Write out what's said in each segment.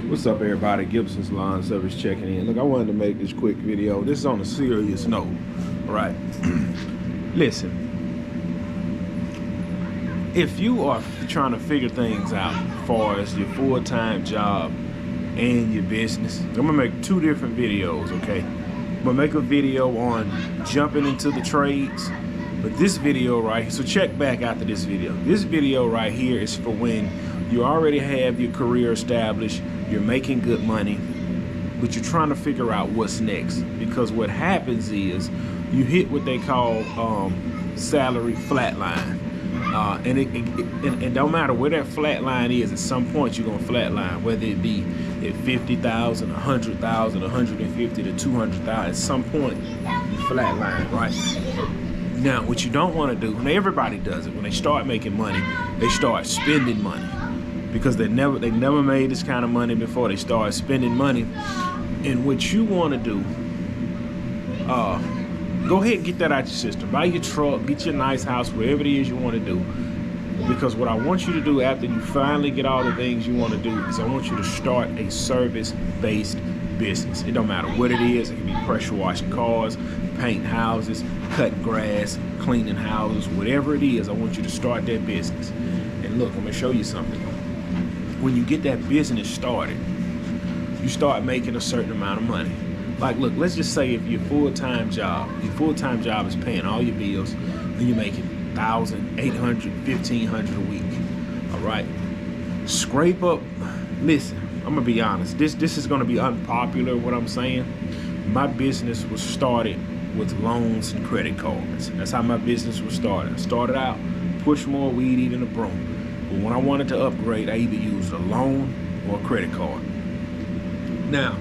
What's up, everybody? Gibson's Lawn Service checking in. Look, I wanted to make this quick video. This is on a serious note, all right? Listen, if you are trying to figure things out as far as your full-time job and your business, I'm gonna make two different videos, okay? I'm gonna make a video on jumping into the trades, but this video right here, so check back after this video. This video right here is for when you already have your career established, you're making good money, but you're trying to figure out what's next. Because what happens is you hit what they call salary flatline. And it don't matter where that flat line is, at some point you're gonna flatline, whether it be at 50,000, 100,000, 150 to 200,000, at some point you flatline, right? Now, what you don't wanna do, and everybody does it, when they start making money, they start spending money. Because they never made this kind of money before. They start spending money. And what you want to do, go ahead and get that out your system. Buy your truck, get your nice house, whatever it is you want to do. Because what I want you to do after you finally get all the things you want to do is I want you to start a service-based business. It don't matter what it is. It can be pressure washing cars, painting houses, cutting grass, cleaning houses, whatever it is. I want you to start that business. And look, I'm going to show you something. When you get that business started, you start making a certain amount of money. Like, look, let's just say if your full-time job is paying all your bills, and you're making $1,000, $800, $1,500 a week. All right, scrape up. Listen, I'm gonna be honest. This is gonna be unpopular. What I'm saying, my business was started with loans and credit cards. That's how my business was started. I started out push more weed eating a broom. But when I wanted to upgrade, I either used a loan or a credit card. Now,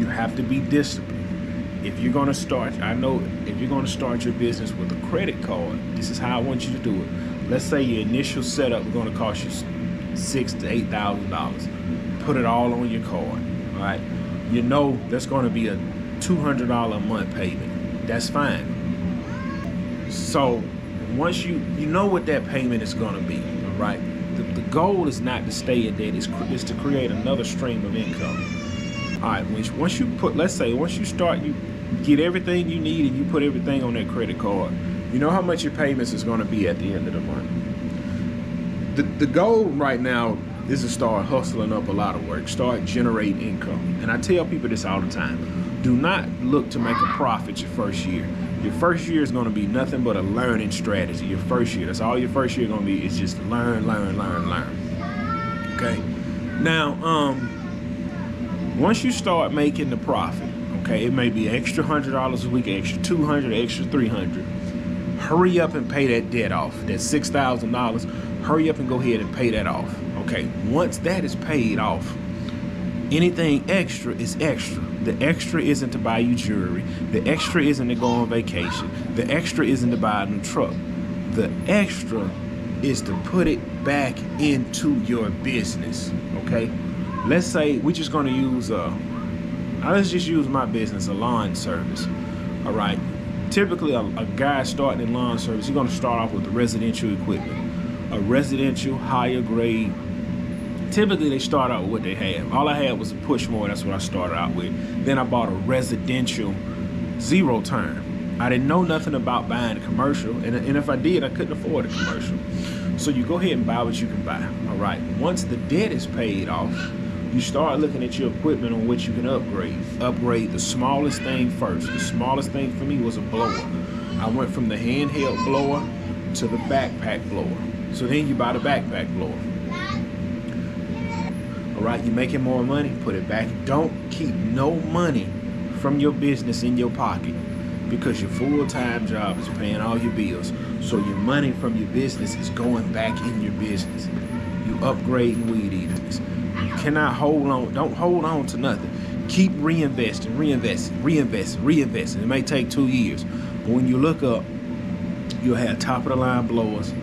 you have to be disciplined. If you're gonna start, if you're gonna start your business with a credit card, this is how I want you to do it. Let's say your initial setup is gonna cost you $6,000 to $8,000. Put it all on your card, all right? You know that's gonna be a $200 a month payment. That's fine. So once you know what that payment is gonna be, right? The goal is not to stay at that, it's to create another stream of income. All right, once you start, you get everything you need and you put everything on that credit card, you know how much your payments is gonna be at the end of the month. The goal right now is to start hustling up a lot of work, start generating income. And I tell people this all the time, do not look to make a profit your first year. Your first year is going to be nothing but a learning strategy. Your first year, that's all your first year is going to be, is just learn. Okay. Now, once you start making the profit, okay, it may be extra $100 a week, extra $200, extra $300. Hurry up and pay that debt off. That $6,000. Hurry up and go ahead and pay that off. Okay. Once that is paid off, anything extra is extra. The extra isn't to buy you jewelry. The extra isn't to go on vacation. The extra isn't to buy a new truck. The extra is to put it back into your business, okay? Let's say we're just gonna use, let's just use my business, a lawn service, all right? Typically, a guy starting in lawn service, he's gonna start off with the residential equipment, a residential higher grade. Typically, they start out with what they have. All I had was a push mower. That's what I started out with. Then I bought a residential zero turn. I didn't know nothing about buying a commercial, and if I did, I couldn't afford a commercial. So you go ahead and buy what you can buy. All right. Once the debt is paid off, you start looking at your equipment on which you can upgrade. Upgrade the smallest thing first. The smallest thing for me was a blower. I went from the handheld blower to the backpack blower. So then you buy the backpack blower. All right, you're making more money, put it back. Don't keep no money from your business in your pocket, because your full-time job is paying all your bills. So your money from your business is going back in your business. You upgrading weed eaters. You cannot hold on. Don't hold on to nothing. Keep reinvesting. It may take 2 years, but when you look up, you'll have top-of-the-line blowers,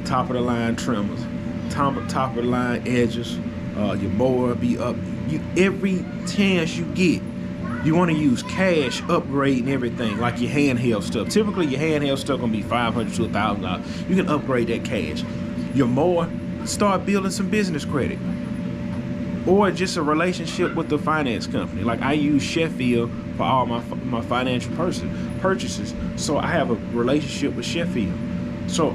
top-of-the-line trimmers, top-of-the-line edges. Your mower be up. Every chance you get, you want to use cash, upgrade and everything, like your handheld stuff. Typically, your handheld stuff gonna be $500 to $1,000. You can upgrade that cash. Your mower, start building some business credit. or just a relationship with the finance company. Like I use Sheffield for all my financial purchases, so I have a relationship with Sheffield. So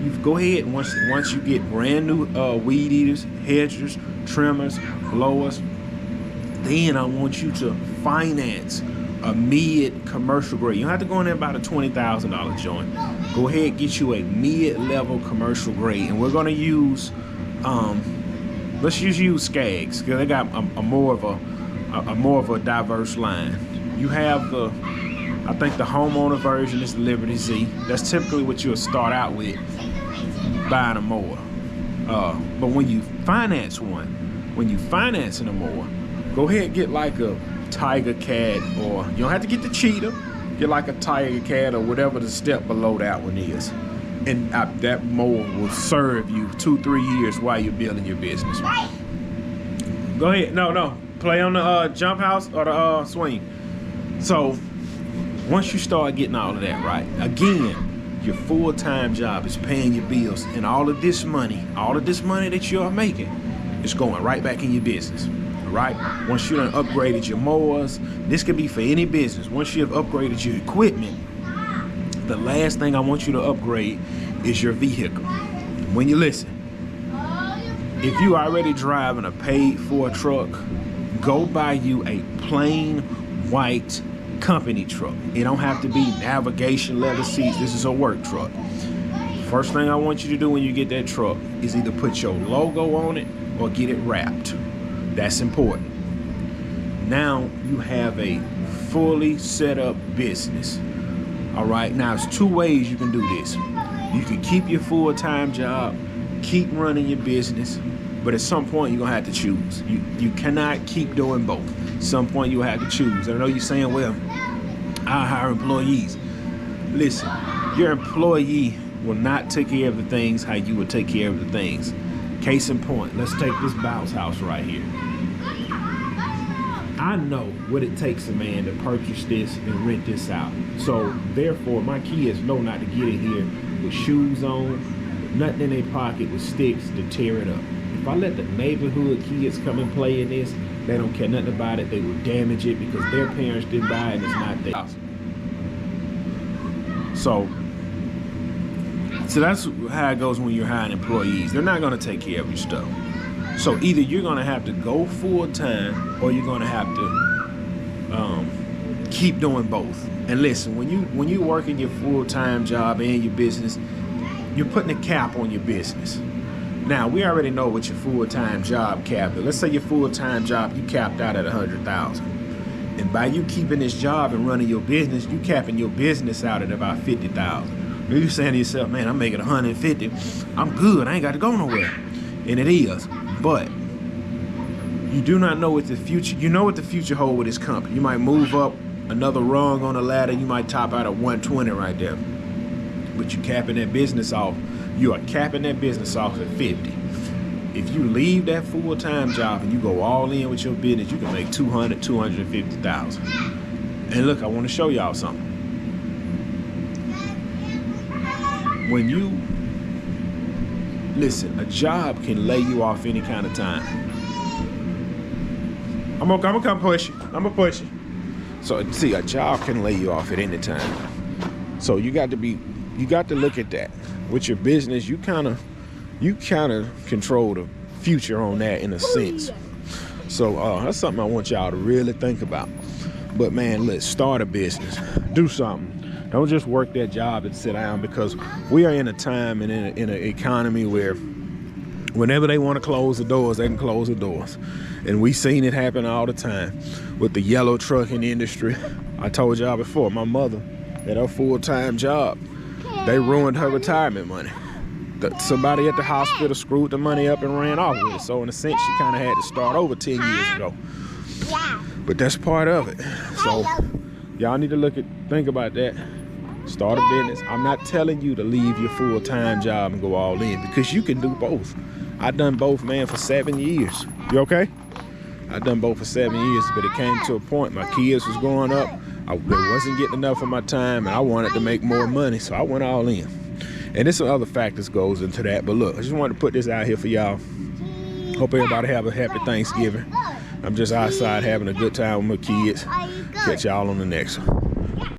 you go ahead and once you get brand new weed eaters, hedgers, trimmers, blowers, then I want you to finance a mid commercial grade. You don't have to go in there about a $20,000 joint. Go ahead and get you a mid-level commercial grade, and we're gonna use let's just use Skags because they got a more of a diverse line. You have I think the homeowner version is the Liberty Z. That's typically what you'll start out with buying a mower. But when you finance financing a mower, go ahead and get like a Tiger Cat, or you don't have to get the Cheetah. Get like a Tiger Cat or whatever the step below that one is. And that mower will serve you 2-3 years while you're building your business. Go ahead. No. Play on the jump house or the swing. So once you start getting all of that right, again, your full-time job is paying your bills, and all of this money that you are making is going right back in your business. Right? Once you done upgraded your mowers, this could be for any business. Once you have upgraded your equipment, the last thing I want you to upgrade is your vehicle. When you listen, if you already driving a paid-for truck, go buy you a plain white company truck. It don't have to be navigation leather seats. This is a work truck. First thing I want you to do when you get that truck is either put your logo on it or get it wrapped. That's important. Now you have a fully set up business. All right, now there's 2 ways you can do this. You can keep your full-time job, keep running your business, but at some point you're gonna have to choose. You cannot keep doing both. At some point you'll have to choose. I know you're saying, well, I hire employees. Listen, your employee will not take care of the things how you would take care of the things. Case in point, let's take this bounce house right here. I know what it takes a man to purchase this and rent this out. So therefore, my kids know not to get in here with shoes on, with nothing in their pocket, with sticks to tear it up. If I let the neighborhood kids come and play in this, they don't care nothing about it. They will damage it because their parents didn't buy it and it's not theirs. So that's how it goes when you're hiring employees. They're not going to take care of your stuff. So either you're going to have to go full time, or you're going to have to keep doing both. And listen, when you work in your full-time job and your business, you're putting a cap on your business. Now we already know what your full-time job cap is. Let's say your full-time job you capped out at $100,000, and by you keeping this job and running your business, you capping your business out at about $50,000. You're saying to yourself, man, I'm making $150. I'm good. I ain't got to go nowhere. And it is. But you do not know what the future, you know what the future holds with this company. You might move up another rung on the ladder. You might top out at 120 right there. But you're capping that business off. You are capping that business off at 50. If you leave that full-time job and you go all in with your business, you can make $200,000, $250,000. And look, I want to show y'all something. When you listen, a job can lay you off any kind of time. I'm gonna come push you. I'm gonna push you. So see, a job can lay you off at any time. So you got to look at that. With your business, you kind of control the future on that in a sense. So that's something I want y'all to really think about. But man, let's start a business. Do something. Don't just work that job and sit down, because we are in a time and in an economy where whenever they want to close the doors, they can close the doors. And we seen it happen all the time with the yellow trucking industry. I told y'all before, my mother at her full-time job, they ruined her retirement money. Somebody at the hospital screwed the money up and ran off with it. So in a sense, she kind of had to start over 10 years ago. But that's part of it. So y'all need to think about that. Start a business. I'm not telling you to leave your full-time job and go all in, because you can do both. I done both, man, for 7 years. You okay? I done both for 7 years, but it came to a point my kids was growing up. I wasn't getting enough of my time, and I wanted to make more money, so I went all in. And there's some other factors goes into that, but look, I just wanted to put this out here for y'all. Hope everybody have a happy Thanksgiving. I'm just outside having a good time with my kids. Catch y'all on the next one.